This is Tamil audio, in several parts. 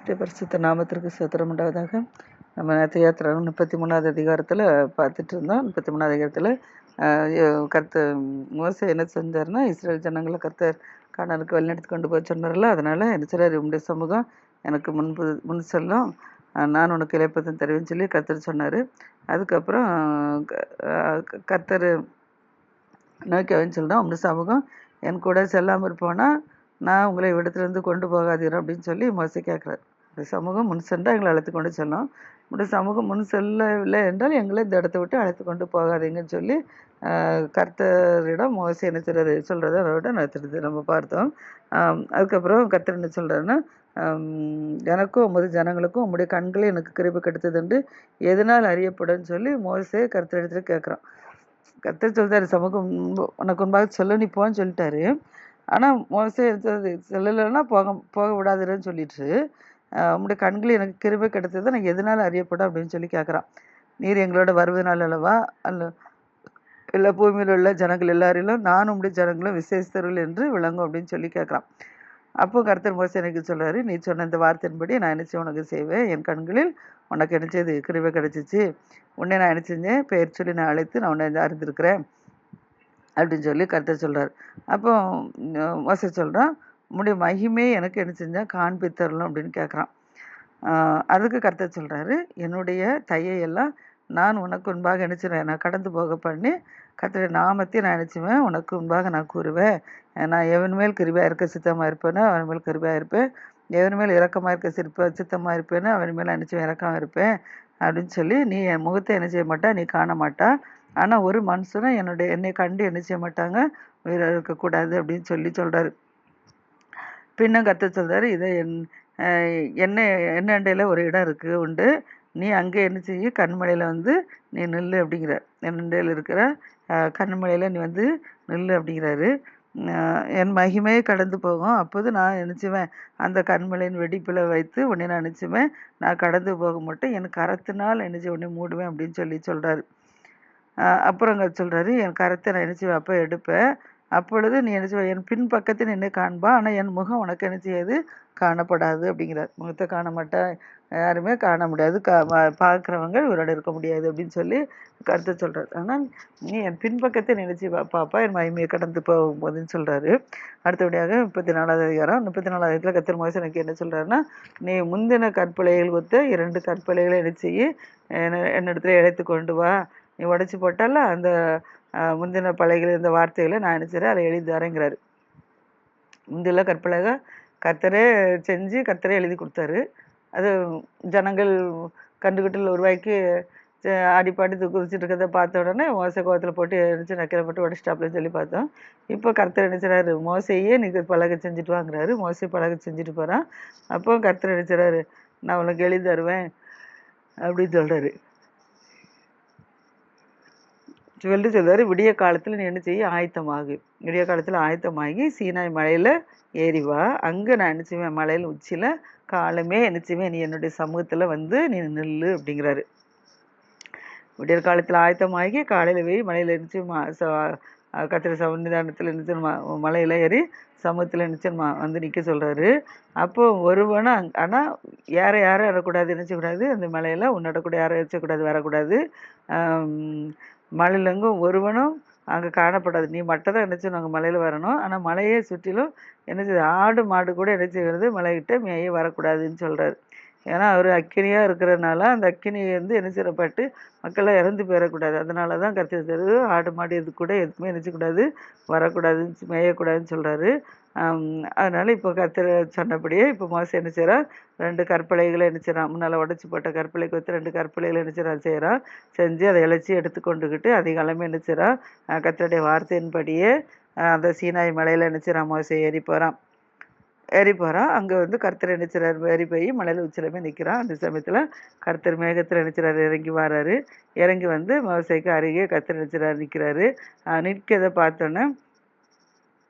கர்த்தருடைய பரிசுத்த நாமத்திற்கு ஸ்தோத்திரம் உண்டாவதாக. நம்ம நேற்று யாத்திரை 33வது அதிகாரத்தில் பார்த்துட்டு இருந்தோம். 33வது அதிகாரத்தில் மோசே என்ன செஞ்சார்னா, இஸ்ரேல் ஜனங்களை கர்த்தர் கானானுக்கு வழிநடத்தி கொண்டு போய் சொன்னார்ல. அதனால் என்ன சொல்றாரு, உம்முடைய சமூகம் எனக்கு முன் செல்லும், நான் உனக்கு இளைப்பதும் தருவேன்னு சொல்லி கர்த்தர் சொன்னார். அதுக்கப்புறம் கர்த்தர் நோக்கி அவன் சொல்கிறான், உம்முடைய சமூகம் என் கூட செல்லாமல் இருப்போன்னா நான் உங்களை இவ்விடத்துலேருந்து கொண்டு போகாதீரும் அப்படின்னு சொல்லி மோசே கேட்குறாரு. இந்த சமூகம் முன் சென்றால் எங்களை அழைத்து கொண்டு செல்லும், இப்படி சமூகம் முன் செல்லவில்லை என்றால் எங்களை இந்த இடத்த விட்டு அழைத்து கொண்டு போகாதீங்கன்னு சொல்லி கர்த்தரிடம் மோசே என்ன சொல்கிறத அதோட நடத்துறது நம்ம பார்த்தோம். அதுக்கப்புறம் கர்த்தர் என்ன சொல்கிறாருன்னா, எனக்கும் உமது ஜனங்களுக்கும் உம்முடைய கண்களே எனக்கு கிருபை கிடைத்ததுண்டு எதனால் அறியப்படுன்னு சொல்லி மோசே கர்த்தர் இடத்துல கேட்குறான். கர்த்தர் சொல்கிறாரு, சமூகம் உனக்கு முன்பாக சொல்ல நீ போன்னு சொல்லிட்டாரு. ஆனால் மோசே செல்லலைன்னா போக விடாதுன்னு சொல்லிட்டு, உங்களுடைய கண்கள் எனக்கு கிருபை கிடைத்தது நான் எதனால் அறியப்படும் அப்படின்னு சொல்லி கேட்குறான். நீர் எங்களோட வருவதனால அல்லவா இல்லை பூமியில் உள்ள ஜனங்கள் எல்லாரிலும் நான் உங்களுடைய ஜனங்களும் விசேஷர்கள் என்று விளங்கும் அப்படின்னு சொல்லி கேட்குறான். அப்போ கர்த்தர் மோசே எனக்கு சொல்கிறாரு, நீ சொன்ன இந்த வார்த்தையின்படி நான் என்ன உனக்கு செய்வேன், என் கண்களில் உனக்கு என்ன செய்து கிருபை கிடைச்சிச்சு, உன்னை நான் என்ன செஞ்சேன் பெயர் சொல்லி நான் அழைத்து நான் உன்னை அறிந்திருக்கிறேன் அப்படின்னு சொல்லி கர்த்தர் சொல்கிறார். அப்போ மோசே சொல்கிறான், உன்னுடைய மகிமையை எனக்கு என்ன செஞ்சால் காண்பித்தரலாம் அப்படின்னு கேட்குறான். அதுக்கு கர்த்தர் சொல்கிறாரு, என்னுடைய தையெல்லாம் நான் உனக்கு முன்பாக நினச்சிடுவேன், நான் கடந்து போக பண்ணி கர்த்தருடைய நாமத்தையும் நான் நினச்சிவேன் உனக்கு முன்பாக நான் கூறுவேன். நான் எவன் மேல் கிருபையாக இருக்க சித்தமாக இருப்பேனோ அவன் மேல் கிருபையாக இருப்பேன், எவன் மேல் இறக்கமாக இருக்க சித்தமாக இருப்பேனோ அவன் மேல் நினச்சிவேன் இறக்கமாக இருப்பேன் அப்படின்னு சொல்லி, நீ என் முகத்தை என்ன செய்ய மாட்டா, நீ காண மாட்டா, ஆனால் ஒரு மனுஷனும் என்னை கண்டு என்ன செய்ய மாட்டாங்க, உயிராக இருக்கக்கூடாது அப்படின்னு சொல்கிறாரு. பின்னும் கர்த்தர் சொல்கிறாரு, இதை என்னண்டையில் ஒரு இடம் இருக்குது உண்டு, நீ அங்கே என்ன செய்ய கண்மலையில் நீ நில்லு அப்படிங்கிறார். என்னண்டையில் இருக்கிற கண்மலையில் நீ நில்லு அப்படிங்கிறாரு. என் மகிமையை கடந்து போகும், அப்போது நான் நினச்சிவேன் அந்த கண்மலையின் வெடிப்பில் வைத்து உன்னை நான் நினச்சிவேன், நான் கடந்து போக மாட்டேன், என் கரத்தினால் என்ன செய்ய உன்னை மூடுவேன் அப்படின்னு சொல்கிறாரு. அப்புறம் அங்கே சொல்கிறாரு, என் கரத்தை நான் என்ன செய்வேன் அப்போ எடுப்பேன், அப்பொழுது நீ என்ன செய்வ என் பின் பக்கத்தில் நின்று காண்பா, ஆனால் என் முகம் உனக்கு என்ன செய்யாது காணப்படாது அப்படிங்கிறார். முகத்தை காண மாட்டேன், யாருமே காண முடியாது, பார்க்குறவங்க இவரோட இருக்க முடியாது அப்படின்னு சொல்லி கருத்தை சொல்கிறார். ஆனால் நீ என் பின்பக்கத்தை நினைச்சு பாப்பா என் மகிமையை கடந்து போகும்போதுன்னு சொல்கிறாரு. அடுத்தபடியாக 34வது அதிகாரம் 34வது அதிகாரத்தில் கர்த்தர் மோசே எனக்கு என்ன சொல்கிறாருன்னா, நீ முந்தின கற்பலைகள் ஒத்த 2 கற்பலைகளை என்ன செய்ய என்னிடத்துல இழைத்து கொண்டு வா, நீ உடச்சி போட்டால அந்த முந்தின பலைகள் இந்த வார்த்தைகளை நான் நினச்சிறேன் அதை எழுதி தரேங்கிறாரு. முந்தில கற்பலகை கர்த்தரே செஞ்சு கர்த்தரே எழுதி கொடுத்தாரு. அது ஜனங்கள் கண்டுகிட்டு உருவாக்கி அடிப்பாடி குறிச்சிட்டு இருக்கிறத பார்த்த உடனே மோசை கோவத்தில் போட்டு நினச்சி நக்கரை போட்டு உடச்சிட்டாப்லன்னு சொல்லி பார்த்தோம். இப்போ கர்த்தர் நினைச்சாரு, மோசையே நீ பலகை செஞ்சுட்டு வாங்குறாரு. மோசை பலகை செஞ்சுட்டு போகிறான். அப்போ கர்த்தர் நினைச்சாரு, நான் உனக்கு எழுதி தருவேன் அப்படின்னு சொல்கிறாரு. சொல்கிறாரு, விடிய காலத்தில் நீ என்ன செய்ய ஆயத்தமாகு, விடிய காலத்தில் ஆயத்தமாகி சீனாய் மலையில் ஏறி வா, அங்கே நான் நினச்சிவேன் மலையில் உச்சியில் காலமே நினச்சிவேன் நீ என்னுடைய சமூகத்தில் நீ நில்லு அப்படிங்கிறாரு. விடியற் காலத்தில் ஆயத்தமாகி காலையில் போய் மலையில் இருந்துச்சு கத்திர சன்னிதானத்தில் இருந்துச்சு மலையில் ஏறி சமூகத்தில் இருந்துச்சு நிற்க சொல்கிறாரு. அப்போ ஒருவனும் ஆனால் யாரும் வரக்கூடாது, நினச்சக்கூடாது, அந்த மலையில் உன்னோட கூட யாரும் வச்சக்கூடாது, வரக்கூடாது, மலையிலெங்கும் ஒருவனும் அங்கே காணப்படாது, நீ மட்டும் தான் என்ன செய்யணும் அங்கே மலையில் வரணும். ஆனால் மலையை சுற்றிலும் என்ன செய்யுது ஆடு மாடு கூட என்ன செய்கிறது மலைகிட்ட மேயே வரக்கூடாதுன்னு சொல்கிறாரு. ஏன்னா அவர் அக்கினியாக இருக்கிறதுனால அந்த அக்கினியை என்ன செய்யப்பட்டு மக்களாக இறந்து போயிடக்கூடாது, அதனால தான் கர்த்தர் ஆடு மாடு இது கூட எதுவுமே நினச்சக்கூடாது, வரக்கூடாதுன்னு மேயக்கூடாதுன்னு சொல்கிறாரு. அதனால் இப்போ கர்த்தர் சொன்னபடியே இப்போ மோசே என்ன செய்கிறான், 2 கற்பலைகளை என்ன செய்கிறான், முன்னால் உடச்சி போட்ட கற்பலைக்கு 2 கற்பலைகளை என்ன செய்கிறான் செஞ்சு அதை இழைச்சி எடுத்து கொண்டுக்கிட்டு அதிகாலமே என்ன செய்கிறான் கர்த்தருடைய வார்த்தையின்படியே அந்த சீனாய் மலையில் என்ன செய்கிறான் மோசே ஏறி போகிறான். அங்கே கர்த்தர் நினைச்சிறார் ஏறி போய் மலையில் உச்சிலமே நிற்கிறான். அந்த சமயத்தில் கர்த்தர் மேகத்தில் நினைச்சிறாரு இறங்கி வராரு. இறங்கி மோசைக்கு அருகே கர்த்தர் நிற்கிறாரு. நிற்கிறத பார்த்தோன்னே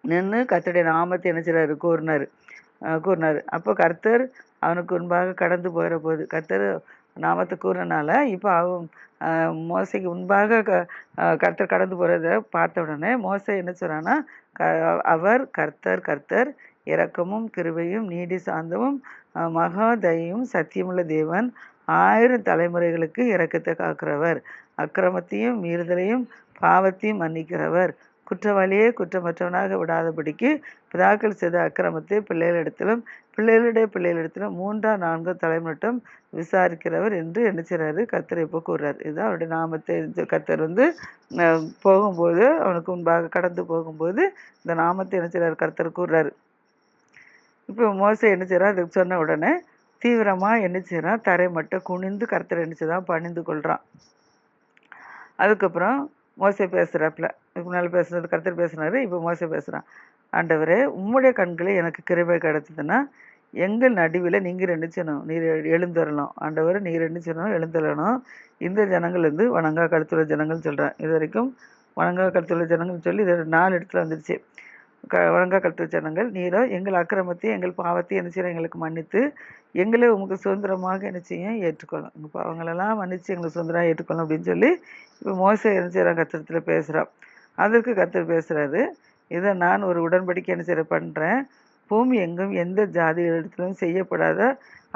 நின்று கர்த்தருடைய நாமத்தை நினைச்சிறாரு கூறினார். அப்போ கர்த்தர் அவனுக்கு முன்பாக கடந்து போகிற போது கர்த்தர் நாமத்தை கூறினால இப்போ அவன் மோசைக்கு முன்பாக கர்த்தர் கடந்து போகிறத பார்த்த உடனே மோசை என்ன சொல்கிறான்னா, அவர் கர்த்தர் இரக்கமும் கிருபையும் நீடி சாந்தமும் மகா தயையும் சத்தியமுள்ள தேவன், 1000 தலைமுறைகளுக்கு இரக்கத்தை காக்கிறவர், அக்கிரமத்தையும் மீறுதலையும் பாவத்தையும் மன்னிக்கிறவர், குற்றவாளியே குற்றமற்றவனாக விடாதபடிக்கு பிதாக்கள் செய்த அக்கிரமத்தை பிள்ளைகளிடத்திலும் பிள்ளைகளுடைய பிள்ளைகளிடத்திலும் 3ஆம் 4ஆம் தலைமுறையிட்டும் விசாரிக்கிறவர் என்று என்ன செய்றாரு, கர்த்தர் இப்போ கூறுறாரு. இதுதான் அவருடைய நாமத்தை கர்த்தர் போகும்போது, அவனுக்கு முன்பாக கடந்து போகும்போது இந்த நாமத்தை என்ன செய்றாரு, கர்த்தர் கூறுறாரு. இப்போ மோசே என்ன செய்றான், அதுக்கு சொன்ன உடனே தீவிரமாக என்ன செய்றான், தரை மட்டும் குனிந்து கர்த்தர் என்ன செய்றான், பணிந்து கொள்கிறான். அதுக்கப்புறம் மோசே பேசுகிறாப்புல, இதுக்கு முன்னால் பேசுனது கர்த்தர் பேசுனாரு, இப்போ மோசே பேசுகிறான். ஆண்டவரே, உம்முடைய கண்களில் எனக்கு கிருபை கிடைச்சதுன்னா எங்கள் நடுவில் நீங்கள் என்ன செய்யணும், நீர் எழுந்தரணும். ஆண்டவர் நீர் என்ன செய்யணும், எழுந்தரணும். இந்த ஜனங்கள் வணங்கா கழுத்துள்ள ஜனங்கள் சொல்கிறேன். இது வரைக்கும் வணங்கா கழுத்துள்ள ஜனங்கள் சொல்லி இது 4 இடத்துல வந்துருச்சு. வணங்கா கழுத்துள்ள ஜனங்கள், நீரோ எங்கள் அக்கிரமத்தையும் எங்கள் பாவத்தையும் என்ன செய்யணும், எங்களுக்கு மன்னித்து எங்களை உங்களுக்கு சுதந்திரமாக என்ன செய்யும், ஏற்றுக்கொள்ளும். உங்கள் பாவங்களெல்லாம் மன்னித்து எங்களுக்கு சுதந்திரமாக ஏற்றுக்கொள்ளும் அப்படின்னு சொல்லி இப்போ மோசே என்ன செய்கிறான், கர்த்தரத்தில் பேசுகிறான். அதற்கு கர்த்தர் பேசுகிறாரு, இதை நான் ஒரு உடன்படிக்கை என்ன செய்ய பண்ணுறேன். பூமி எங்கும் எந்த ஜாதிகளிடத்திலும் செய்யப்படாத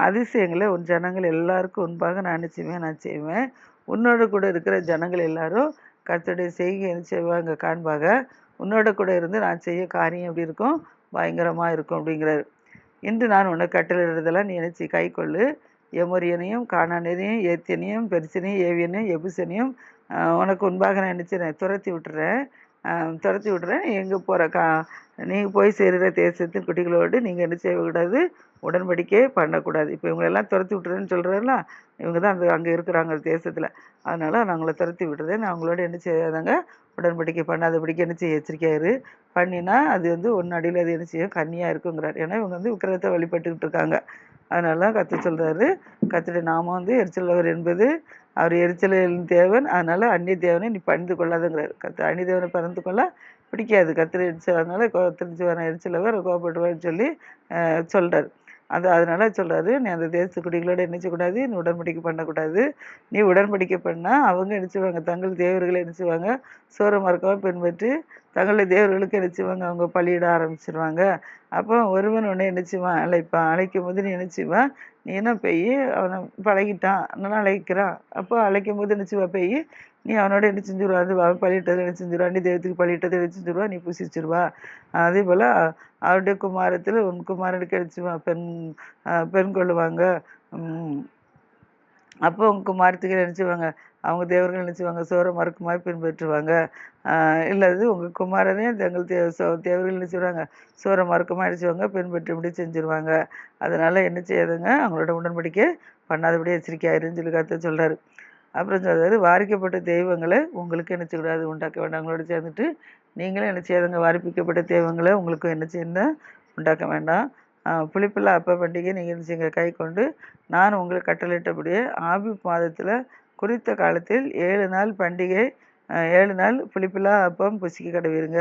அதிசயங்களை உன் ஜனங்கள் எல்லாருக்கும் முன்பாக நான் நான் செய்வேன். உன்னோட கூட இருக்கிற ஜனங்கள் எல்லாரும் கர்த்தருடைய செய்கை என்ன செய்வாங்க, காண்பாக. உன்னோட கூட இருந்து நான் செய்ய காரியம் எப்படி இருக்கும், பயங்கரமாக இருக்கும் அப்படிங்கிறாரு. இன்று நான் உனக்கு கட்டளையிடுறதெல்லாம் நீ நினைச்சு கை கொள்ளு. எமோரியனையும் கானானியனையும் ஏத்தியனையும் பெரிசனையும் ஏவியனையும் எபுசனையும் உனக்கு முன்பாக நான் நினைச்சேன் துரத்தி விட்டுறேன். எங்கே போகிற நீங்கள் போய் சேருகிற தேசத்தின் குட்டிகளோடு நீங்கள் என்ன செய்யக்கூடாது, உடன்படிக்கையே பண்ணக்கூடாது. இப்போ இவங்களெல்லாம் துரத்தி விட்டுறேன்னு சொல்கிறாங்களா, இவங்க தான் அங்கே இருக்கிறாங்க தேசத்தில். அதனால் நான் அவங்கள துரத்தி விட்டுறேன். நான் அவங்களோட என்ன செய்யாதாங்க, உடன்படிக்கை பண்ணாதபடிக்கு என்ன செய்ய எச்சரிக்கையாரு. பண்ணினா அது ஒன்று அடியில் அது என்ன செய்யும், கன்னியாக இருக்குங்கிறார். ஏன்னா இவங்க விக்கிரகத்தை வழிபட்டுக்கிட்டு இருக்காங்க. அதனால தான் கர்த்தர் சொல்கிறாரு, கர்த்தருடைய நாமம் எரிச்சலவர் என்பது அவர் எரிச்சலின் தேவன். அதனால் அந்நிய தேவனை நீ பணிந்து கொள்ளாதுங்கிறார். அந்நிய தேவனை பணிந்து கொள்ள பிடிக்காது. கர்த்தர் எரிச்சல், அதனால திருச்சி வர எரிச்சலவர் கோபப்படுவார்னு சொல்லி சொல்கிறார். அதனால சொல்கிறாரு, நீ அந்த தேச குடிகளோடு என்ன செய்யக்கூடாது, நீ உடன்படிக்கை பண்ணக்கூடாது. நீ உடன்படிக்கை பண்ணால் அவங்க என்ன செய்வாங்க, தங்கள் தேவர்களை என்ன செய்வாங்க, சோர மறக்காமல் பின்பற்றி தங்களுடைய தேவர்களுக்கு என்ன செய்வாங்க, அவங்க பலியிட ஆரம்பிச்சிருவாங்க. அப்போ ஒருவன் உன்னை என்ன செய்வான், அழைக்கும் போது நீ என்ன செய்வான், நீ என்ன போய் அவனை பழகிட்டான், நல்லா அழைக்கிறான். அப்போ அழைக்கும் போது என்ன செய்வா, போய் நீ அவனோட என்ன செஞ்சுருவா, அவன் பழியிட்டதை என்ன செஞ்சிருவா, நீ தெய்வத்துக்கு பழியிட்டதை என்ன செஞ்சிருவா, நீ புசிச்சிருவா. அதே போல் அவருடைய குமாரத்தில் உன் குமாரனுக்கு அடிச்சுவா பெண் கொள்ளுவாங்க. அப்போ உங்க குமாரத்துக்கு நினச்சிவாங்க, அவங்க தேவர்கள் நினச்சிவாங்க சோர மறுக்குமாய் பின்பற்றுவாங்க. இல்லது உங்கள் குமாரனே தங்கள் தேவர்கள் நினச்சிடுவாங்க சோர மறுக்குமாய் அடிச்சுவாங்க, பின்பற்றும்படி செஞ்சுருவாங்க. அதனால் என்ன செய்யாதுங்க, அவங்களோட உடன்படிக்கை பண்ணாதபடி எச்சரிக்கையாயிருன்னு சொல்லி கருத்து சொல்கிறாரு. அப்புறம் சொல்கிறாரு, வாரிக்கப்பட்ட தெய்வங்களை உங்களுக்கு என்ன செய்யக்கூடாது, உண்டாக்க வேண்டாம். அவங்களோட சேர்ந்துட்டு நீங்களும் என்ன செய்யாதுங்க, வாரிப்பிக்கப்பட்ட தெய்வங்களை உங்களுக்கு என்ன செய்யணும், உண்டாக்க வேண்டாம். புளிப்பில்லா அப்ப பண்டிகை நீங்கள் என்ன செய்யுங்க, கை கொண்டு நான் உங்களுக்கு கட்டளையிட்டபடியே ஆபி மாதத்தில் குறித்த காலத்தில் 7 நாள் பண்டிகை, 7 நாள் புளிப்பில்லா அப்பம் புசிக்க கடவீருங்க.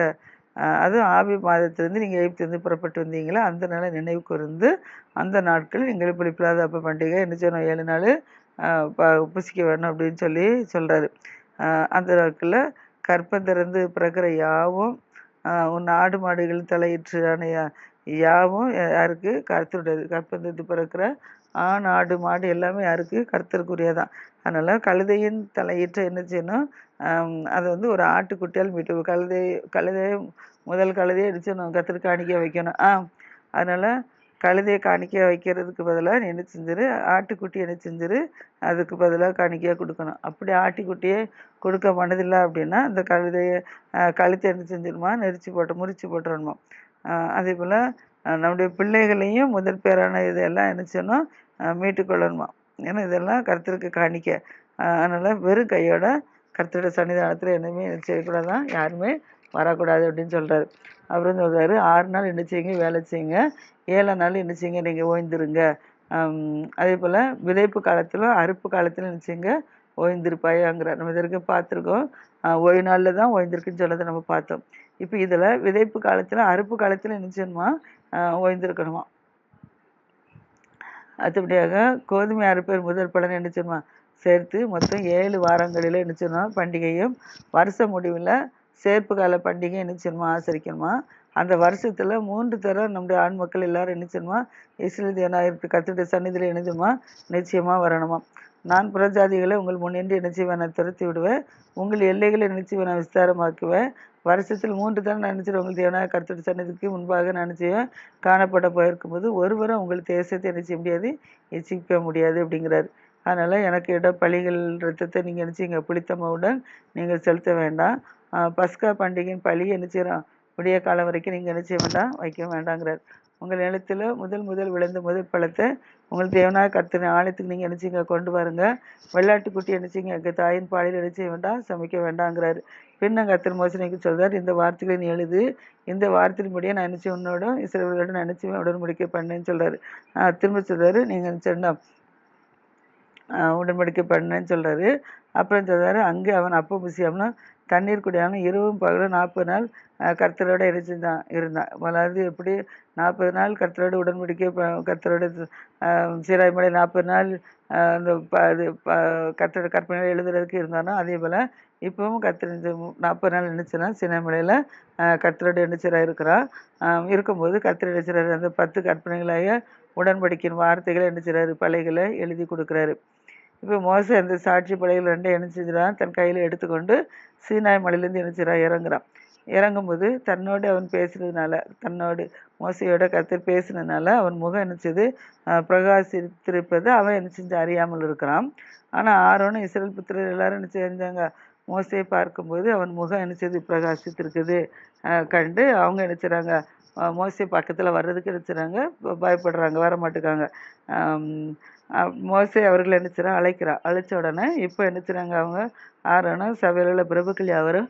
அதுவும் ஆபி மாதத்திலேருந்து நீங்கள் எகிப்திலிருந்து புறப்பட்டு வந்தீங்களா, அந்த நாளை நினைவு கூர்ந்து அந்த நாட்கள் நீங்கள் புளிப்பில்லாத அப்ப பண்டிகை என்ன செய்யணும், 7 நாள் புசிக்க வேணும் அப்படின்னு சொல்லி சொல்கிறாரு. அந்த நாட்களில் கற்பம் திறந்து பிறக்கிற யாவும் உன் ஆடு மாடுகள் தலையிற்றான யாவும் யாருக்கு, கர்த்தருடையது. கற்பம் திறந்து பிறக்கிற ஆண் ஆடு மாடு எல்லாமே யாருக்கு, கர்த்தருக்குரியதான். அதனால் கழுதையின் தலையிட்ட என்ன செய்யணும், அதை ஒரு ஆட்டுக்குட்டியால் மீட்டு கழுதையை முதல் கழுதையை அடிச்சணும், கர்த்தருக்கு காணிக்க வைக்கணும். அதனால் கழுதையை காணிக்க வைக்கிறதுக்கு பதிலாக நீ என்ன செஞ்சிரு, ஆட்டுக்குட்டி என்ன செஞ்சிரு, அதுக்கு பதிலாக காணிக்கையாக கொடுக்கணும். அப்படி ஆட்டுக்குட்டியே கொடுக்க மனதில்லை அப்படின்னா அந்த கழுத்தை என்ன செஞ்சிருமா, முறிச்சு போட்டுறணுமா. அதே போல் நம்முடைய பிள்ளைகளையும் முதல் பேரான இதெல்லாம் என்ன செய்யணும், மீட்டுக்கொள்ளணுமா. ஏன்னா இதெல்லாம் கர்த்தருக்கு காணிக்க. அதனால் வெறும் கையோட கர்த்தருடைய சன்னிதானத்தில் என்னமே செய்யக்கூடாதான், யாருமே வரக்கூடாது அப்படின்னு சொல்கிறாரு. அப்புறம் சொல்கிறாரு, 6 நாள் என்ன செய்யுங்க, வேலை செய்யுங்க, 7 நாள் என்ன செய்யுங்க, நீங்கள் ஓய்ந்துருங்க. அதே போல் விதைப்பு காலத்திலும் அறுப்பு காலத்திலும் என்ன செய்யுங்க, ஓய்ந்திருப்பாயாங்கிறார். நம்ம இதற்கு பார்த்துருக்கோம், ஓய்வு நாளில் தான் ஓய்ந்திருக்குன்னு சொல்லதை நம்ம பார்த்தோம். இப்போ இதில் விதைப்பு காலத்தில் அறுப்பு காலத்தில் என்ன செய்யணுமா, ஓய்ந்திருக்கணுமா. அடுத்தபடியாக கோதுமை அறுப்பேர் முதல் பலன் என்ன செய்யணுமா சேர்த்து மொத்தம் 7 வாரங்களில் என்ன செய்யணும் பண்டிகையும், வருஷ முடிவில் சேர்ப்பு கால பண்டிகை என்ன செய்யணுமா ஆசரிக்கணுமா. அந்த வருஷத்தில் 3 தரம் நம்முடைய ஆண் மக்கள் எல்லாரும் என்ன செய்யணுமா, இஸ்ரேல் தேவனாயிருக்க கர்த்தருடைய சந்நிதியில் இணைஞ்சுமா நிச்சயமாக வரணுமா. நான் புறஜாதிகளை உங்கள் முன்னின்று என்ன செய்வேன், நான் துரத்தி விடுவேன், உங்கள் எல்லைகளை நினைச்சுவேன், நான் விஸ்தாரமாக்குவேன். வருஷத்தில் 3 தரம் நான் நினைச்சிருவேன் உங்கள் தேவனாய கர்த்தருடைய சந்நிதிக்கு முன்பாக நான் நினைச்சுவேன் காணப்பட போயிருக்கும்போது ஒருவரும் உங்கள் தேசத்தை என்ன செய்ய முடியாது, எச்சிக்க முடியாது அப்படிங்கிறாரு. அதனால் எனக்கு பலிகள் ரத்தத்தை நீங்கள் நினச்சிங்க புளித்தமாவுடன் நீங்கள் செலுத்த வேண்டாம். பஸ்கா பண்டிகையின் பழி என்ன செய்கிறோம், விடிய காலம் வரைக்கும் நீங்கள் என்ன செய்ய வேண்டாம், வைக்க வேண்டாங்கிறார். உங்கள் நிலத்தில் முதல் விளைந்த முதல் பழத்தை உங்கள் தேவனாக கர்த்தரின் ஆலயத்துக்கு நீங்கள் நினச்சிங்க கொண்டு வாருங்க. வெள்ளாட்டுக்குட்டி நினச்சிங்க எங்கள் தாயின் பாலில் என்ன செய்ய வேண்டாம், சமைக்க வேண்டாங்கிறாரு. பின்ன கர்த்தர் மோசனைக்கு சொல்றார், இந்த வார்த்தைகளை நீ எழுது, இந்த வார்த்தையின்படியே நான் நினச்சி உன்னோட இஸ்ரவேலோட நினச்சி உடன்படிக்கை பண்ணேன்னு சொல்றாரு. திரும்ப சொல்றாரு, நீங்கள் சொன்ன உடன்படிக்கை பண்ணேன்னு சொல்றாரு. அப்புறம் சொல்றாரு, அங்கே அவன் அப்போ புசியாமனா தண்ணீர் குடியாமல் இரவும் பகலும் 40 நாள் கர்த்தரோட இணைச்சுதான் இருந்தான். அதாவது எப்படி 40 நாள் கர்த்தரோட உடன்படிக்கை கர்த்தரோட சீராய் மலை 40 நாள் அந்த கர்த்தரோட கற்பனைகள் எழுதுறதுக்கு இருந்தானோ அதே போல் இப்பவும் கர்த்தர் 40 நாள் நினைச்சுனா சீனாமலையில் கர்த்தரோட இணைச்சராக இருக்கிறான். இருக்கும்போது கர்த்தர் இணைச்சராரு அந்த 10 கற்பனைகளாக உடன்படிக்கையின் வார்த்தைகளை இணைச்சராரு, பலைகளை எழுதி கொடுக்குறாரு. இப்போ மோசே அந்த சாட்சி படைகள் ரெண்டும் என்ன செஞ்சிடான், தன் கையில் எடுத்துக்கொண்டு சீனாய் மலையிலேருந்து என்ன செய்கிறான், இறங்குறான். இறங்கும்போது தன்னோடு அவன் பேசுனதுனால, தன்னோடு மோசையோட கர்த்தர் பேசுனதுனால அவன் முகம் என்னச்சது பிரகாசித்திருப்பது அவன் என்ன செஞ்சு அறியாமல் இருக்கிறான். ஆனால் ஆரோனும் இஸ்ரேல் புத்திரர் எல்லாரும் என்ன செஞ்சாங்க, மோசையை பார்க்கும்போது அவன் முகம் என்னச்சது பிரகாசித்திருக்குது கண்டு அவங்க என்ன செய்கிறாங்க, மோசை பக்கத்தில் வர்றதுக்கு என்ன செய்கிறாங்க, பயப்படுறாங்க, வர மாட்டுக்காங்க. மோசே அவர்கள் என்ன செய்கிறான், அழைக்கிறான். அழைச்ச உடனே இப்போ என்ன செய்கிறாங்க, அவங்க ஆரோனும் சபையில் உள்ள பிரபுக்கள் யாவரும்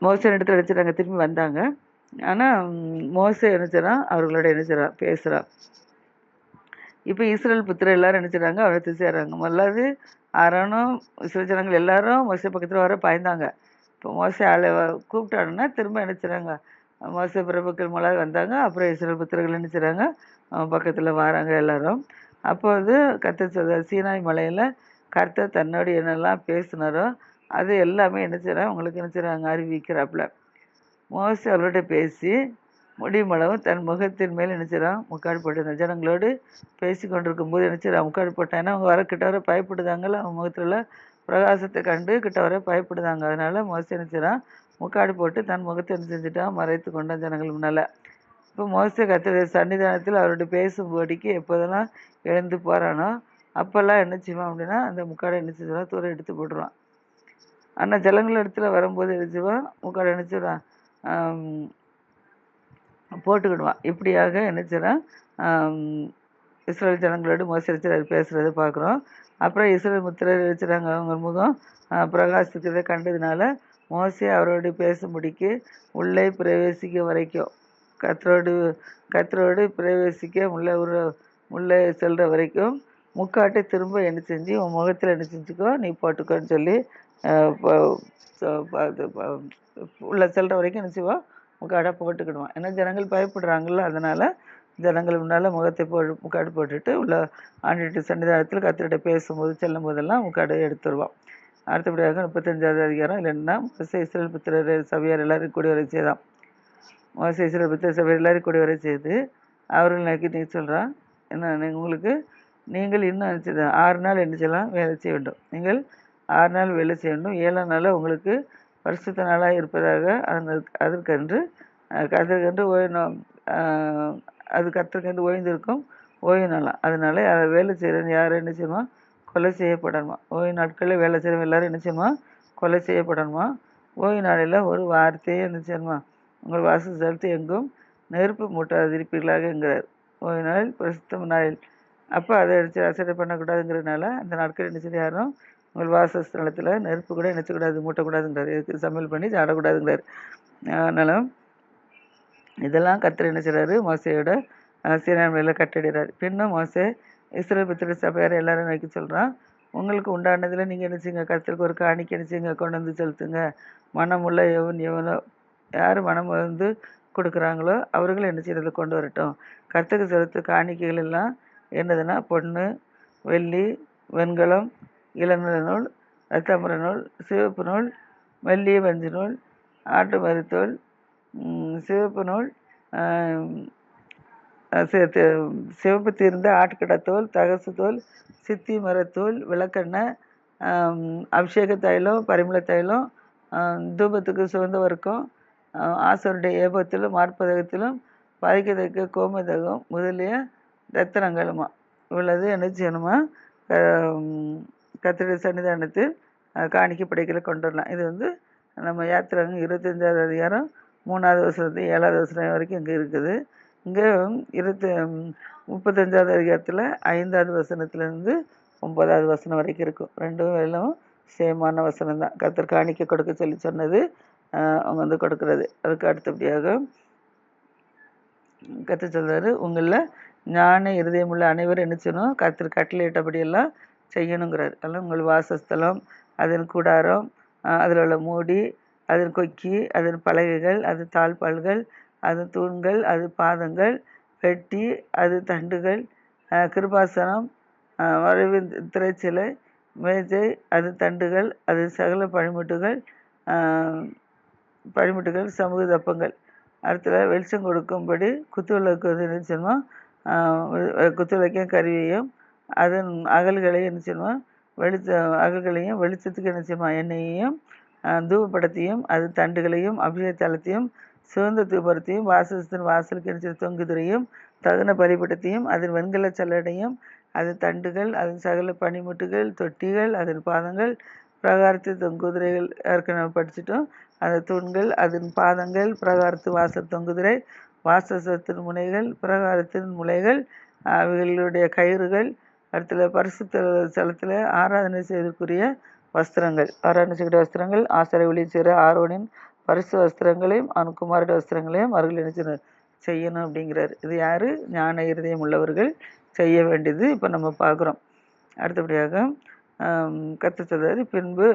மோசை இடத்துல அழைச்சிட்டாங்க, திரும்பி வந்தாங்க. ஆனால் மோசை என்ன செய்கிறான், அவர்களோட என்ன செய்கிறான், பேசுகிறான். இப்போ இஸ்ரேல் புத்திரர் எல்லாரும் என்ன செய்கிறாங்க, அவரை சேர்றாங்க. முதலாவது ஆரோனும் இஸ்ரேல் ஜனங்கள் எல்லாரும் மோசை பக்கத்தில் வர பயந்தாங்க. இப்போ மோசை கூப்பிட்டாங்கன்னா திரும்ப என்ன செய்கிறாங்க, மோசை பிரபுக்கள் மூலம் வந்தாங்க. அப்புறம் இஸ்ரேல் புத்திரர்கள் என்ன செய்கிறாங்க, பக்கத்தில் வராங்க எல்லாரும். அப்போது கர்த்தர் சொல்றார், சீனாய் மலையில் கர்த்தர் தன்னோடு என்னெல்லாம் பேசினாரோ அது எல்லாமே என்ன செய்கிறாங்க, உங்களுக்கு என்ன செய்கிறாங்க, அறிவிக்கிறாப்புல. மோசே அவரோட பேசி முடிமளவும் தன் முகத்தின் மேல் என்ன செய்கிறான், முக்காடு போட்டிருந்தான். ஜனங்களோடு பேசி கொண்டிருக்கும் போது என்ன செய்கிறான், முக்காடு போட்டான். அவங்க வர கிட்ட வர பயப்படுதாங்கல்ல, அவங்க முகத்தில் பிரகாசத்தை கண்டு கிட்ட வர பயப்படுதாங்க. அதனால மோசே என்ன செய்கிறான், முக்காடு போட்டு தன் முகத்தை என்ன செஞ்சுட்டான், மறைத்து கொண்டான் ஜனங்கள் முன்னால். இப்போ மோசே கர்த்தருடைய சன்னிதானத்தில் அவரோட பேசும்படிக்கு எப்போதெல்லாம் எழுந்து போகிறானோ அப்போல்லாம் என்ன செய்வான் அப்படின்னா, அந்த முக்காடை என்ன செஞ்சுருவான், தூரம் எடுத்து போட்டுருவான். ஆனால் ஜனங்கள் இடத்துல வரும்போது என்ன செய்வான், முக்காடை என்ன செய்வான், போட்டுக்கிடுவான். இப்படியாக என்ன செய்கிறான், இஸ்ரேல் ஜனங்களோடு மோசே பேசுகிறத பார்க்குறோம். அப்புறம் இஸ்ரேல் முத்திரர் வச்சுறாங்க, அவங்க முகம் பிரகாசிக்கிறத கண்டதுனால மோசே அவரோடு பேசும்படிக்கு உள்ளே பிரவேசிக்க வரைக்கும் கர்த்தரோடு பிரவேசிக்க உள்ளே செல்கிற வரைக்கும் முக்காட்டை திரும்ப என்ன செஞ்சு உன் முகத்தில் என்ன செஞ்சுக்கோ, நீ போட்டுக்கோன்னு சொல்லி உள்ள செல்கிற வரைக்கும் என்ன செய்வோம், முக்காடை போட்டுக்கிடுவான். ஏன்னா ஜனங்கள் பயப்படுறாங்கல்ல, அதனால் ஜனங்கள் முன்னால் முக்காடு போட்டுட்டு உள்ள ஆண்டிட்டு சன்னிதானத்தில் கர்த்தர்கிட்ட பேசும்போது செல்லும் போதெல்லாம் முக்காடை எடுத்துருவான். அடுத்தபடியாக 35வது அதிகாரம் இல்லைன்னா மோசே இஸ்ரேல் புத்திரர் சபையார் எல்லாரும் கூடி வரை செய்தான். மோசே இஸ்ரேல் புத்திரர் சபையார் எல்லாரும் கூடி வரை செய்து அவர்கள் நோக்கி நீ சொல்கிறான், என்ன உங்களுக்கு நீங்கள் இன்னும் நினச்சது 6 நாள் என்ன செய்யலாம், வேலை செய்ய வேண்டும். நீங்கள் 6 நாள் வேலை செய்ய வேண்டும், 7ஆம் நாள் உங்களுக்கு பரிசுத்த நாளாக இருப்பதாக அதற்கென்று அது கர்த்தருக்கென்று ஓய்ந்திருக்கும் ஓய்வு நாளாம். அதனால அதை வேலை செய்கிறவன் யாரும் என்ன செய்யணுமா, கொலை செய்யப்படணுமா. ஓய்வு நாட்களில் வேலை செய்கிறவங்க எல்லாரும் என்ன செய்யணுமா, கொலை செய்யப்படணுமா. ஓய்வு நாளில் ஒரு வார்த்தையே என்ன செய்யணுமா, உங்கள் வாசஸ்தலத்தை எங்கும் நெருப்பு மூட்டாதிருப்பீர்களாகங்கிறார். ஓய்வு நாளில் பரிசுத்த நாளில் அப்போ அதை அசட்டை பண்ணக்கூடாதுங்கிறதுனால அந்த நாட்கள் என்ன செய்ய யாரும் உங்கள் வாசஸ்தலத்தில் நெருப்பு கூட நினச்சக்கூடாது, மூட்டக்கூடாதுங்கிறார். எதுக்கு சமையல் பண்ணி சாடக்கூடாதுங்கிறார். அதனால் இதெல்லாம் கர்த்தர் என்ன செய்கிறாரு, மோசையோட சீனாய் கட்டடிறாரு. பின்னும் மோசே இஸ்ரேல் புத்திரர் சபையார் எல்லாரும் வைக்க சொல்கிறான், உங்களுக்கு உண்டானதில் நீங்கள் என்ன செய்யுங்க, கர்த்தருக்கு ஒரு காணிக்கை என்ன செய்யுங்க, கொண்டு வந்து செலுத்துங்க. மனமுள்ள எவனோ யார் மனம் வந்து கொடுக்குறாங்களோ அவர்களும் என்ன செய்யறதை கொண்டு வரட்டும். கர்த்தருக்கு செலுத்து காணிக்கைகள் எல்லாம் என்னதுன்னா பொண்ணு, வெள்ளி, வெண்கலம், இளநில நூல், ரத்தம்பர நூல், சிவப்பு நூல், மெல்லிய பஞ்சு நூல், ஆட்டு மருத்தோல், சிவப்பு நூல், சிவப்பு தீர்ந்த ஆட்டுக்கடத்தோல், தகசு தோல், சித்தி மரத்தோல், விளக்கெண்ணெய், அபிஷேக தைலம், பரிமள தைலம், தூபத்துக்கு சுகந்த வர்க்கம், ஆசருடைய ஏபத்திலும் மார்பதகத்திலும் பாதிக்கத்தக்க கோமதகம் முதலிய ரத்தனங்களுமா இவ்வளவு என்ன செய்யணுமா? கத்திரி சன்னிதானத்தில் காணிக்கை படைக்கல கொண்டு வரலாம். இது நம்ம யாத்திராங்க 25வது அதிகாரம் 3வது வசனத்து 7வது வசனம் வரைக்கும் இங்கே இருக்குது. இங்கே 35வது அதிகாரத்தில் 5வது வசனத்துலேருந்து 9வது வசனம் வரைக்கும் இருக்கும். ரெண்டும் எல்லாம் சேமான வசனம் தான். கத்தர் காணிக்கை கொடுக்க சொல்லி சொன்னது அவங்க கொடுக்கறது. அதுக்கு அடுத்தபடியாக கற்று சொல்றாரு, உங்களில் ஞான இருதயமுள்ள அனைவரும் என்ன செய்யணும்? கத்தர் கட்டளையிட்டபடியெல்லாம் செய்யணுங்கிறார். அதெல்லாம் உங்கள் வாசஸ்தலம், அதன் கூடாரம், அதில் உள்ள மூடி, அதன் கொக்கி, அதன் பலகைகள், அது தாழ்பால்கள், அது தூண்கள், அது பாதங்கள், பெட்டி, அது தண்டுகள், கிருபாசனம், வரவு திரைச்சிலை, மேஜை, அது தண்டுகள், அது சகல பழிமுட்டுகள், சமூக தப்பங்கள். அடுத்தது வெளிச்சம் கொடுக்கும்படி குத்துவிளக்கு நினைச்சோமா, குத்துவிளக்கையும் கருவியையும் அதன் அகல்களையும் நினைச்சோமா, அகல்களையும் வெளிச்சத்துக்கு நினைச்சோமா, எண்ணெயையும் தூபப்படத்தையும் அது தண்டுகளையும் அபிஷேக தலத்தையும் சிவந்த தூபரத்தையும் வாசத்தின் வாசலுக்கு நினைச்ச தொங்குதிரையும் தகுந்த பலிபடத்தையும் அதன் வெண்கல சல்லடையும் அது தண்டுகள், அதன் சகல பனிமுட்டுகள், தொட்டிகள், அதன் பாதங்கள், பிரகாரத்து தொங்குதிரைகள் ஏற்கனவே நம்ம படிச்சுட்டோம். அந்த தூண்கள், அதன் பாதங்கள், பிரகாரத்து வாசல் தொங்குதிரை, வாசத்தின் முனைகள், பிரகாரத்தின் முளைகள், அவைகளுடைய கயிறுகள், அடுத்துல பரிசுத்த ஸ்தலத்தில் ஆராதனை செய்வதற்குரிய வஸ்திரங்கள், ஆராதனை செய்கிற வஸ்திரங்கள், ஆசாரிய ஊழியம் செய்கிற ஆரோனின் பரிசு வஸ்திரங்களையும் அவன் குமாரட வஸ்திரங்களையும் அவர்கள் என்ன செய்யணும் அப்படிங்கிறார். இது யாரு? ஞான இருதயம் உள்ளவர்கள் செய்ய வேண்டியது. இப்போ நம்ம பார்க்குறோம். அடுத்தபடியாக கற்று சொல்றாரு. பின்பு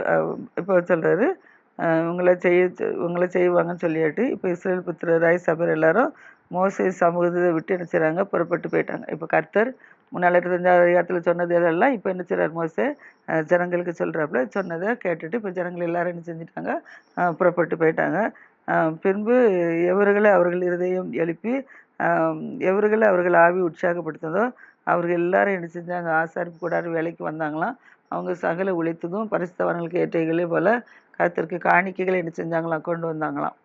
இப்போ சொல்றாரு, உங்களை செய்வாங்கன்னு சொல்லியாட்டு இப்போ இஸ்ரேல் புத்திரராய் சபையர் எல்லாரும் மோசே சமூகத்தை விட்டு என்ன செய்கிறாங்க? புறப்பட்டு போயிட்டாங்க. இப்போ கர்த்தர் முன்னால் 25வது அதிகாரத்தில் சொன்னது எதெல்லாம் இப்போ என்ன செய்கிறார்? மோசே ஜனங்களுக்கு சொல்கிறாப்புல சொன்னதை கேட்டுட்டு இப்போ ஜனங்கள் எல்லாரும் என்ன செஞ்சிட்டாங்க? புறப்பட்டு போயிட்டாங்க. பின்பு எவர்களை அவர்கள் இருதயம் எழுப்பி எவர்களை அவர்கள் ஆவி உற்சாகப்படுத்ததோ அவர்கள் எல்லாரும் என்ன செஞ்சாங்க? ஆசாரிப்பு கூடாது வேலைக்கு வந்தாங்களாம். அவங்க சகல உழைத்ததும் பரிசுத்தவான்களுக்கு ஏற்றைகளே போல் கர்த்தருக்கு காணிக்கைகளை என்ன செஞ்சாங்களாம்? கொண்டு வந்தாங்களாம்.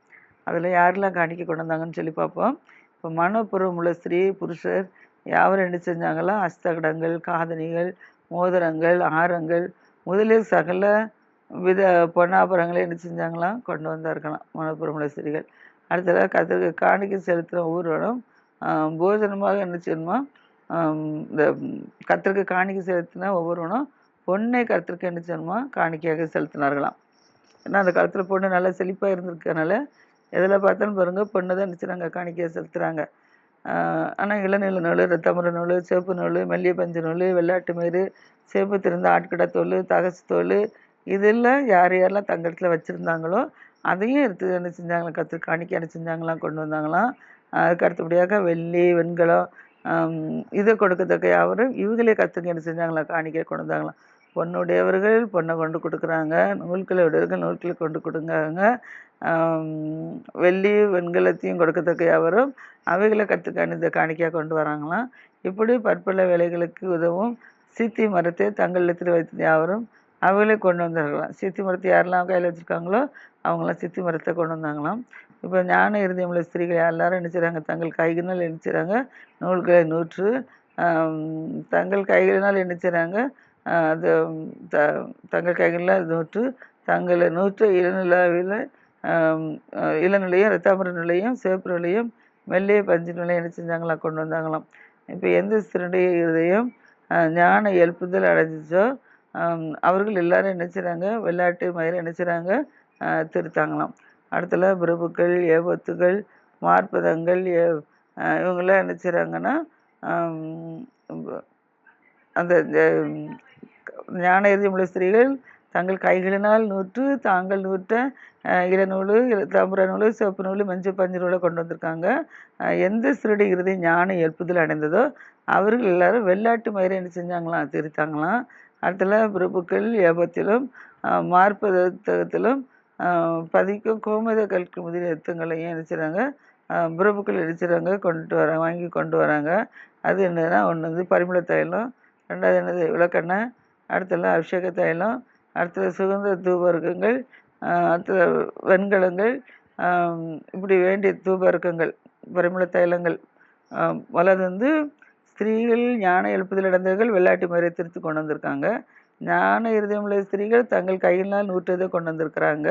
அதில் யாரெல்லாம் காணிக்கை கொண்டு வந்தாங்கன்னு சொல்லி பார்ப்போம். இப்போ மனப்பூர்வம் உள்ள ஸ்திரீ புருஷர் யாவரும் என்ன செஞ்சாங்களாம்? அஸ்தகடங்கள், காதணிகள், மோதிரங்கள், ஆரங்கள் முதலில் சகல வித பொன்னாபுரங்களை என்ன செஞ்சாங்களாம்? கொண்டு வந்தார்களாம் மனப்பூர்வம் உள்ள ஸ்திரீகள். அடுத்ததாக கர்த்தருக்கு காணிக்கை செலுத்துகிற ஊர்வலம் போஜனமாக என்ன செய்யணுமா? இந்த கர்த்தருக்கு காணிக்கை செலுத்தினா ஒவ்வொருவனும் பொண்ணை கர்த்தருக்கு என்ன செய்யணுமா? காணிக்கையாக செலுத்தினார்களாம். ஏன்னா அந்த காலத்தில் பொண்ணு நல்லா செழிப்பாக இருந்திருக்கனால எதில் பார்த்தாலும் பாருங்கள் பொண்ணு தான் நினச்சினாங்க காணிக்கையை செலுத்துகிறாங்க. ஆனால் இளநீல நூல், ரத்தமர நூல், சிவப்பு நூல், மெல்லிய பஞ்சு நூல், வெள்ளாட்டு மயிறு, சிவப்பு திறந்த ஆட்கடை தோல், தகசு தோல் இதெல்லாம் யார் யாரெல்லாம் தங்கத்தில் வச்சுருந்தாங்களோ அதையும் எடுத்து என்ன செஞ்சாங்களாம்? கற்று காணிக்கை என்ன செஞ்சாங்களாம்? கொண்டு வந்தாங்களாம். அதுக்கு அடுத்தபடியாக வெள்ளி, வெண்கலம் இதை கொடுக்கத்தக்க யாவரும் இவங்களே கற்றுக்க என்ன செஞ்சாங்களாம்? காணிக்கை கொண்டு வந்தாங்களாம். பொண்ணுடையவர்கள் பொண்ணை கொண்டு கொடுக்குறாங்க, நூல்களை உடையவர்கள் நூல்களை கொண்டு கொடுங்காங்க. வெள்ளி வெண்கலத்தையும் கொடுக்கத்தக்க யாவரும் அவைகளை கற்றுக்க காணிக்கையாக கொண்டு வராங்களாம். இப்படி பற்பல வேலைகளுக்கு உதவும் சீத்தி மரத்தை தங்களிடத்தில் வைத்து யாவரும் அவைகளை கொண்டு வந்தார்களாம். சீத்தி மரத்தை யாரெல்லாம் கையில் வச்சுருக்காங்களோ அவங்களாம் சித்தி மரத்தை கொண்டு வந்தாங்களாம். இப்போ ஞான இருதயமுள்ள ஸ்திரீகள் எல்லாரும் என்ன செய்கிறாங்க? தங்கள் கைகளினால் என்ன செய்கிறாங்க? நூல்களை நூற்று தங்கள் கைகளினால் என்ன செய்கிறாங்க? அது தங்கள் கைகளில் நூற்று தங்களை நூற்று இளநிலையும் ரத்தாமர நிலையும் சிவப்பு நிலையும் மெல்லிய பஞ்சு நிலையும் என்ன செஞ்சாங்களாம்? கொண்டு வந்தாங்களாம். இப்போ எந்த ஸ்திரனுடைய இருதயம் ஞான எழுப்புதல் அடைஞ்சிச்சோ அவர்கள் எல்லாரும் என்ன செய்கிறாங்க? வெள்ளாட்டு மயிரை என்ன செய்கிறாங்க? திருத்தாங்களாம். அடுத்தல பிரபுக்கள், ஏபத்துகள், மார்பதங்கள் இவங்களாம் என்ன செய்கிறாங்கன்னா அந்த ஞான இறுதியுள்ள ஸ்திரீகள் தங்கள் கைகளினால் நூற்று தாங்கள் நூற்ற இளநூல், தாம்பர நூல், சிவப்பு நூல், மஞ்சள் பஞ்சு நூலை கொண்டு வந்திருக்காங்க. எந்த ஸ்திரீடைய இறுதி ஞான எழுப்புதல் அடைந்ததோ அவர்கள் எல்லாரும் வெள்ளாட்டு மயிரை என்ன செஞ்சாங்களாம்? திருத்தாங்களாம். அடுத்தல பிரபுக்கள் ஏபத்திலும் மார்பதத்திலும் பதிக்கும் கோமேத கல்கி முதலிய ரத்தங்களையும் என்ன செய்கிறாங்க, பிரபுக்கள் அடிச்சுறாங்க, கொண்டுட்டு வராங்க, வாங்கி கொண்டு வராங்க. அது என்னதுன்னா, ஒன்று வந்து பரிமள தைலம், ரெண்டாவது என்னது விளக்கெண்ணெய், அடுத்தெல்லாம் அபிஷேக தைலம், அடுத்தது சுகந்த தூபவர்க்கங்கள், அடுத்தது வெண்கலங்கள், இப்படி வேண்டிய தூபவர்க்கங்கள், பரிமள தைலங்கள். வலது வந்து ஸ்திரீகள் ஞான எழுப்புதல் அடைந்தவர்கள் வெள்ளாட்டு மயிரை திருத்தி கொண்டு வந்திருக்காங்க. ஞான இருதயமுள்ள ஸ்திரீகள் தங்கள் கையினால் நூற்றதை கொண்டு வந்திருக்கிறாங்க.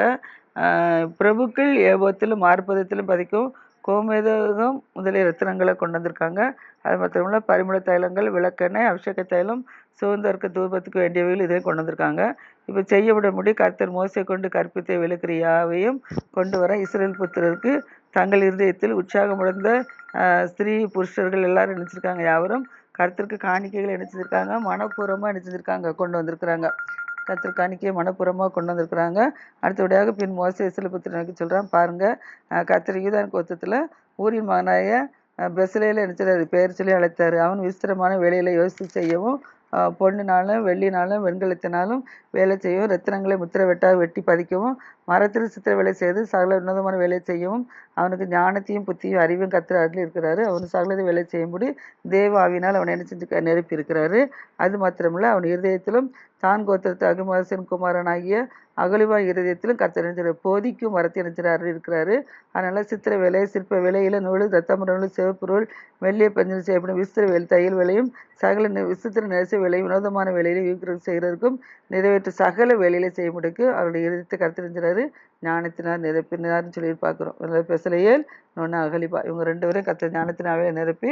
பிரபுக்கள் ஏபத்திலும் மார்பதத்திலும் பதிக்கும் கோமேதகம் முதலிய ரத்தினங்களை கொண்டு வந்திருக்காங்க. அது மாத்திரமில்ல பரிமள தைலங்கள், விளக்கெண்ணெய், அபிஷேக தைலம், சுகந்தர்க்க தூபத்துக்கு வேண்டியவைகள் இதை கொண்டு வந்திருக்காங்க. இப்போ செய்யப்பட முடி கர்த்தர் மோசை கொண்டு கற்பித்த விளக்கிரியாவையும் கொண்டு வர இஸ்ரேல் புத்திரருக்கு தங்கள் இருதயத்தில் உற்சாகமுடைந்த ஸ்திரீ புருஷர்கள் எல்லாரும் நினைச்சிருக்காங்க. யாவரும் கர்த்தருக்கு காணிக்கைகளை நினைச்சிருக்காங்க, மனப்பூர்வமாக நினைச்சிருக்காங்க, கொண்டு வந்திருக்கிறாங்க. கர்த்தர் காணிக்கையை மனப்பூர்வமாக கொண்டு வந்திருக்கிறாங்க. அடுத்தபடியாக பின் மோசே இஸ்ரவேல் புத்திரனுக்கு சொல்கிறான், பாருங்கள், கர்த்தர் யூதான் கோத்திரத்தில் ஊரின் மகனாய பெசலேல நினைச்சாரு, பெயர் சொல்லி அழைத்தார். அவன் விசித்திரமான வேலைகளை யோசித்து செய்யவும், பொண்ணுனாலும் வெள்ளினாலும் வெண்கலத்தினாலும் வேலை செய்யவும், ரத்தினங்களை முத்திர வெட்டாக வெட்டி பதிக்கவும், மரத்தில் சித்திர வேலை செய்து சகல உன்னதமான வேலை செய்யவும் அவனுக்கு ஞானத்தையும் புத்தியும் அறிவும் கர்த்தர் அருளி இருக்கிறாரு. அவன் சகலத வேலை செய்யும்படி தேவ ஆவியினால் அவனை என்ன செஞ்சு நிரப்பி இருக்கிறாரு. அது மாத்திரமில்ல, அவன் இருதயத்திலும் தான் கோத்திரத்து அகிமாசின் குமாரனாகிய அகலிவா இருதயத்திலும் கர்த்தர் நினைச்சார், போதிக்கும் மரத்தை நினைச்சார் இருக்கிறாரு. அதனால சித்திர வேலை, சிற்ப வேலை, இளநூல், ரத்தமர நூல், சிவப்பு நூல், வெள்ளிய பஞ்சல் செய்யப்படும் விசித்திர வேலை, தையல் வேலையும் சகல விசித்திர நெரிச வேலையும் வினோதமான வேலையில விக்கிரகம் செய்கிறதுக்கும் நிறைவேற்ற சகல வேலையில செய்ய முடியும். அவருடைய இருதயத்தை கர்த்தர் நினைச்சாரு, ஞானத்தினால் நிரப்பினார்னு சொல்லி பார்க்குறோம். பெசலேயேல், இன்னொன்று அகலிபா, இவங்க ரெண்டு பேரும் கர்த்தர் ஞானத்தினாவே நிரப்பி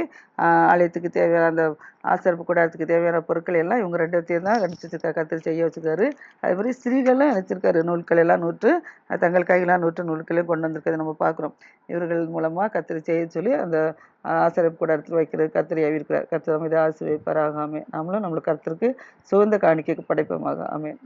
ஆலயத்துக்கு தேவையான அந்த ஆசரிப்பு கூடாரத்துக்கு தேவையான பொருட்கள் எல்லாம் இவங்க ரெண்டு பேர்த்தையும் தான் நினச்சிருக்கா, கர்த்தர் செய்ய வச்சுருக்காரு. அதே மாதிரி ஸ்திரீகளும் நினச்சிருக்காரு, நூல்கள் எல்லாம் நூற்று தங்கள் கைகளால் நூற்று நூல்களையும் கொண்டு வந்திருக்கிறத நம்ம பார்க்குறோம். இவர்கள் மூலமாக கர்த்தர் செய்ய சொல்லி அந்த ஆசரிப்பு கூடாரத்தில் வைக்கிறது கர்த்தர் ஏவிருக்கிறார். கர்த்தர் இதை ஆசீர்வதிப்பாராக. ஆமென். நம்மளும் நம்மளுக்கு கர்த்தருக்கு சுகந்த காணிக்கைக்கு படைப்போமாக. ஆமென்.